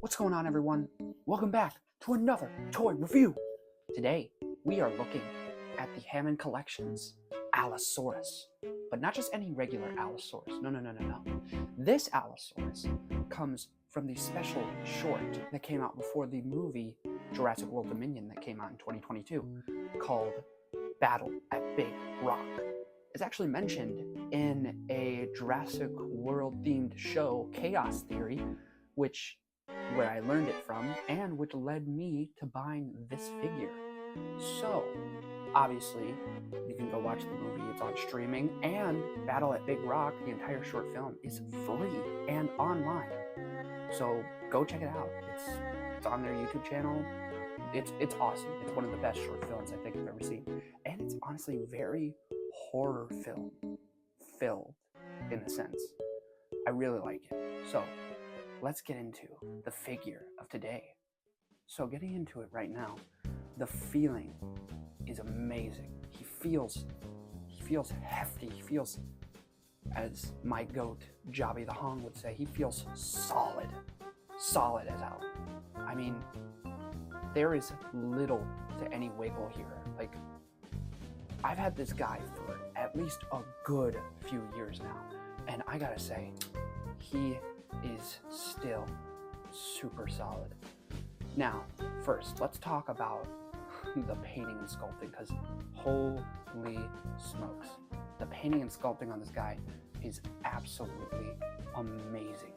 What's going on, everyone? Welcome back to another toy review. Today, we are looking at the Hammond Collection's Allosaurus. But not just any regular Allosaurus. No. This Allosaurus comes from the special short that came out before the movie Jurassic World Dominion that came out in 2022 called Battle at Big Rock. It's actually mentioned in a Jurassic World themed show, Chaos Theory, where I learned it from, and which led me to buying this figure. So, obviously, you can go watch the movie, it's on streaming, and Battle at Big Rock, the entire short film, is free and online. So, go check it out. It's on their YouTube channel. It's awesome. It's one of the best short films I think I've ever seen. And it's honestly very horror film filled, in a sense. I really like it. So, let's get into the figure of today. So getting into it right now, the feeling is amazing. He feels hefty. He feels, as my goat Jobby the Hong would say, he feels solid as hell. I mean, there is little to any wiggle here. Like, I've had this guy for at least a good few years now, and I gotta say, he is still super solid. Now, first, let's talk about the painting and sculpting, because holy smokes, the painting and sculpting on this guy is absolutely amazing.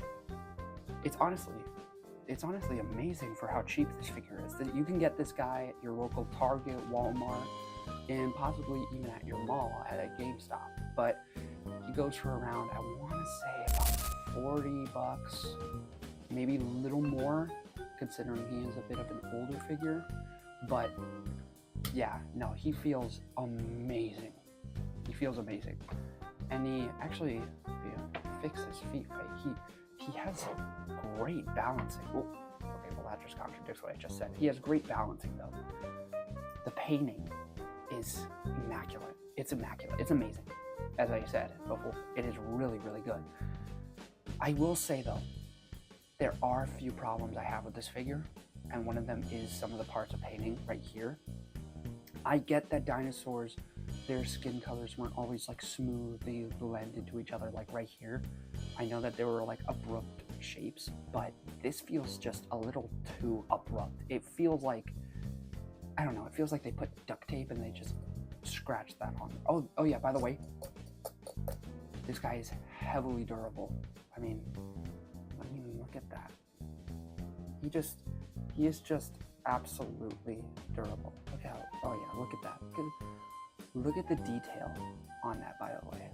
It's honestly amazing for how cheap this figure is. That you can get this guy at your local Target, Walmart, and possibly even at your mall at a GameStop. But he goes for around, I want to say, about $40, maybe a little more, considering he is a bit of an older figure. But yeah, no, he feels amazing. He feels amazing. And he actually fixed his feet, right? He has great balancing. Oh, okay, well that just contradicts what I just said. He has great balancing though. The painting is immaculate. It's immaculate. It's amazing. As I said before, it is really, really good. I will say though, there are a few problems I have with this figure, and one of them is some of the parts of painting right here. I get that dinosaurs, their skin colors weren't always like smooth, they blend into each other like right here. I know that there were like abrupt shapes, but this feels just a little too abrupt. It feels like, I don't know, it feels like they put duct tape and they just scratched that on. Oh yeah, by the way, this guy is heavily durable. I mean, look at that. He is just absolutely durable. Look how, oh yeah, look at that. Look at the detail on that, by the way.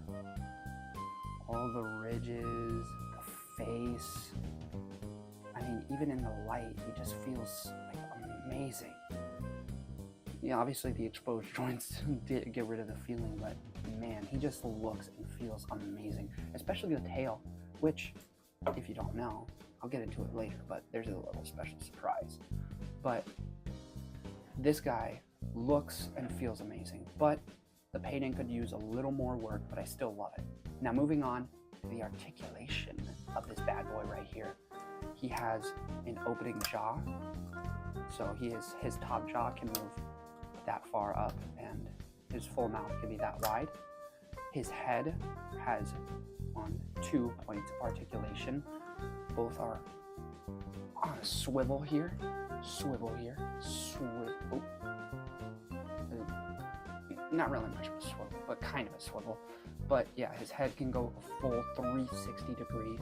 All the ridges, the face. I mean, even in the light, he just feels like amazing. Yeah, obviously the exposed joints did get rid of the feeling, but man, he just looks and feels amazing. Especially the tail, which, if you don't know, I'll get into it later, but there's a little special surprise. But this guy looks and feels amazing, but the painting could use a little more work, but I still love it. Now moving on to the articulation of this bad boy right here. He has an opening jaw, so his top jaw can move that far up, and his full mouth can be that wide. His head has 2 points of articulation. Both are on a swivel here, swivel. Not really much of a swivel, but kind of a swivel. But yeah, his head can go a full 360 degrees.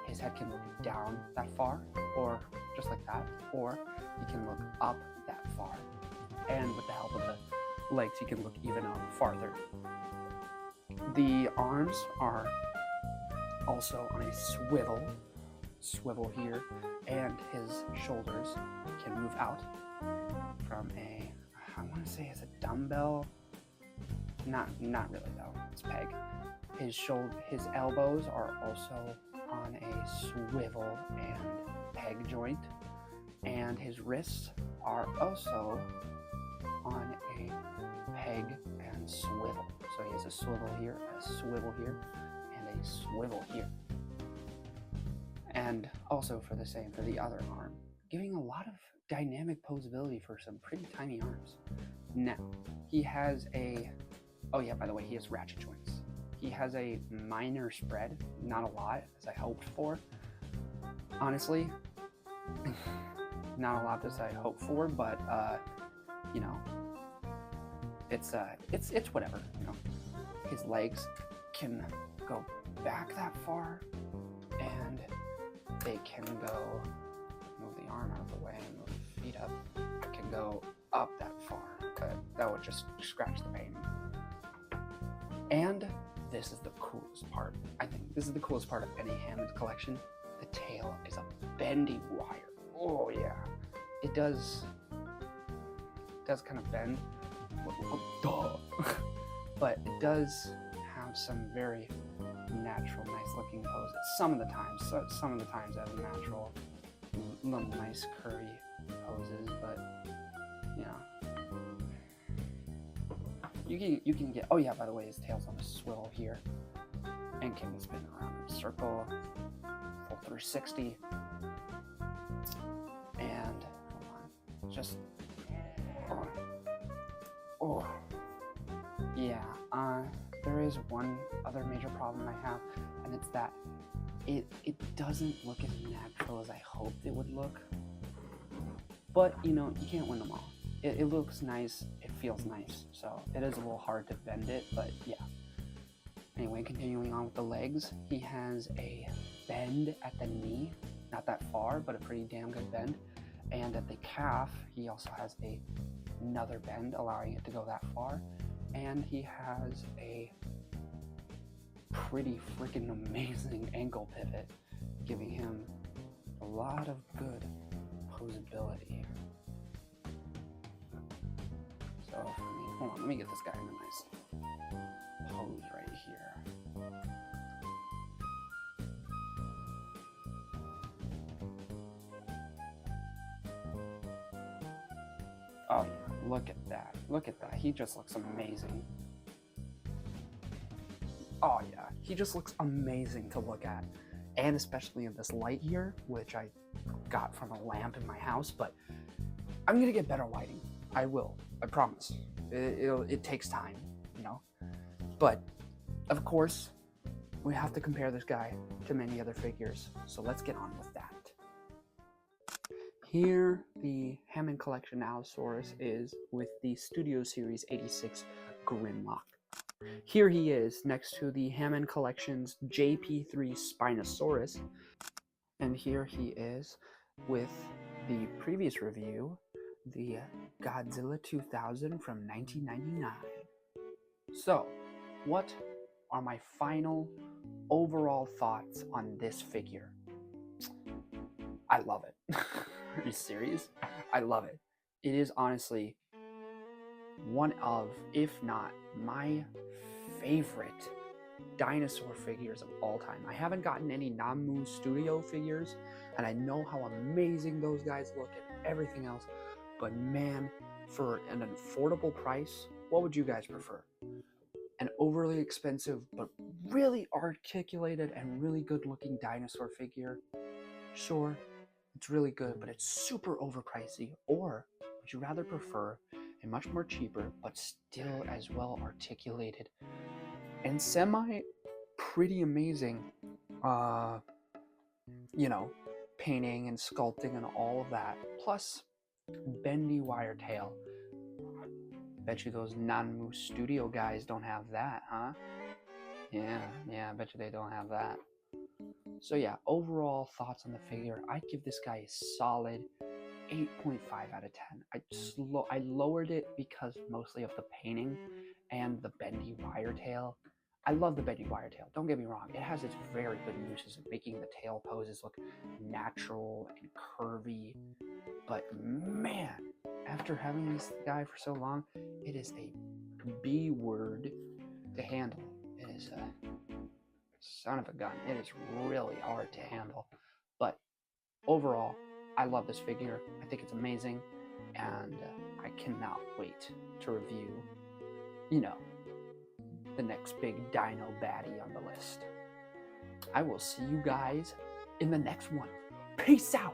His head can look down that far, or just like that, or he can look up that far. And with the help of the legs, he can look even up farther. The arms are also on a swivel here, and his shoulders can move out from I want to say it's a dumbbell. Not really though, it's peg. His elbows are also on a swivel and peg joint, and his wrists are also on a peg and swivel. So he has a swivel here, a swivel here, and a swivel here. And And also for the same for the other arm, giving a lot of dynamic posability for some pretty tiny arms. Now, he has a, oh yeah, by the way, he has ratchet joints. He has a minor spread, not a lot, as I hoped for. Honestly, not a lot as I hoped for, but you know, it's whatever. You know, his legs can go back that far, and they can go, move the arm out of the way and move the feet up, can go up that far, but that would just scratch the pain. And this is the coolest part. I think this is the coolest part of any Hammond collection. The tail is a bendy wire. Oh yeah, it does kind of bend, but it does have some very natural, nice looking poses. Some of the times it has natural, little nice curvy poses, but you know, you can get. Oh yeah, by the way, his tail's on a swivel here, and can spin around in a circle, full 360, and hold on, just yeah. There is one other major problem I have, and it's that it doesn't look as natural as I hoped it would look. But you know, you can't win them all. It looks nice, it feels nice, so it is a little hard to bend it, but yeah. Anyway, continuing on with the legs, he has a bend at the knee, not that far, but a pretty damn good bend. And at the calf, he also has another bend, allowing it to go that far. And he has a pretty freaking amazing ankle pivot, giving him a lot of good posability. So, hold on, let me get this guy in a nice pose right here. Oh yeah, look at that. Look at that. He just looks amazing. Oh yeah, he just looks amazing to look at. And especially in this light here, which I got from a lamp in my house, but I'm gonna get better lighting. I will, I promise. It takes time, you know? But, of course, we have to compare this guy to many other figures, so let's get on with that. Here, the Hammond Collection Allosaurus is with the Studio Series 86 Grimlock. Here he is next to the Hammond Collection's JP3 Spinosaurus, and here he is with the previous review, the Godzilla 2000 from 1999. So, what are my final overall thoughts on this figure? I love it. Are you serious? I love it. It is honestly one of, if not my favorite dinosaur figures of all time. I haven't gotten any Namu Studio figures, and I know how amazing those guys look and everything else, but man, for an affordable price, what would you guys prefer? An overly expensive but really articulated and really good looking dinosaur figure? Sure, it's really good, but it's super overpricey. Or would you rather prefer a much more cheaper but still as well articulated and semi pretty amazing you know, painting and sculpting and all of that, plus bendy wire tail? Bet you those Nanmu Studio guys don't have that, huh? Yeah, I bet you they don't have that. So yeah, overall thoughts on the figure, I'd give this guy a solid 8.5 out of 10. I lowered it because mostly of the painting and the bendy wire tail. I love the bendy wire tail, don't get me wrong. It has its very good uses of making the tail poses look natural and curvy. But man, after having this guy for so long, it is a B word to handle. It is a son of a gun. It is really hard to handle. But overall, I love this figure. I think it's amazing, and I cannot wait to review, you know, the next big dino baddie on the list. I will see you guys in the next one. Peace out.